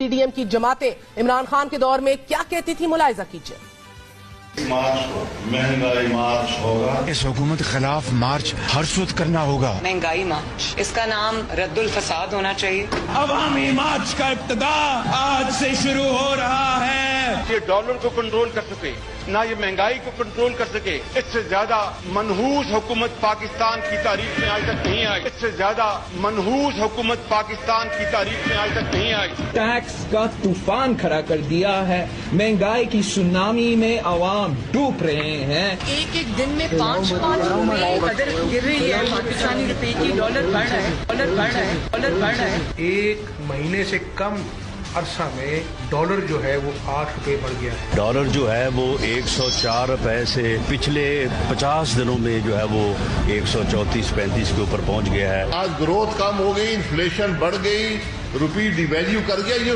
T D M کی جماعتیں عمران خان کے دور میں کیا کہتی تھی، ملاحظہ کیجیے۔ مہنگائی مارچ ہوگا، اس حکومت کے خلاف مارچ ہر صورت کرنا ہوگا۔ مہنگائی مارچ، اس کا نام رد الفساد ہونا چاہیے۔ عوامی مارچ کا ابتدا آج سے شروع ہو رہا ہے۔ یہ ڈالر کو کنٹرول کر سکے، نہ یہ مہنگائی کو کنٹرول کر سکے، اس سے زیادہ منحوس حکومت پاکستان کی تاریخ میں آج تک نہیں آئی، اس سے زیادہ منحوس حکومت پاکستان کی تاریخ میں آج تک نہیں آئی۔ ٹیکس کا طوفان کھڑا کر دیا ہے، مہنگائی کی سونامی میں عوام ڈوب رہے ہیں۔ ایک دن میں 5 روپے قدر گر رہی ہے پاکستانی روپے کی، ڈالر بڑھ رہا ہے، ڈالر بڑھ رہا ہے، ڈالر بڑھ رہا ہے۔ ایک مہینے سے کم عرصہ میں ڈالر جو ہے وہ 8 روپے بڑھ گیا ہے۔ ڈالر جو ہے وہ 104 روپے سے پچھلے 50 دنوں میں جو ہے وہ 134-35 کے اوپر پہنچ گیا ہے۔ آج گروتھ کم ہو گئی، انفلیشن بڑھ گئی، روپی ڈی ویلیو کر گیا۔ یہ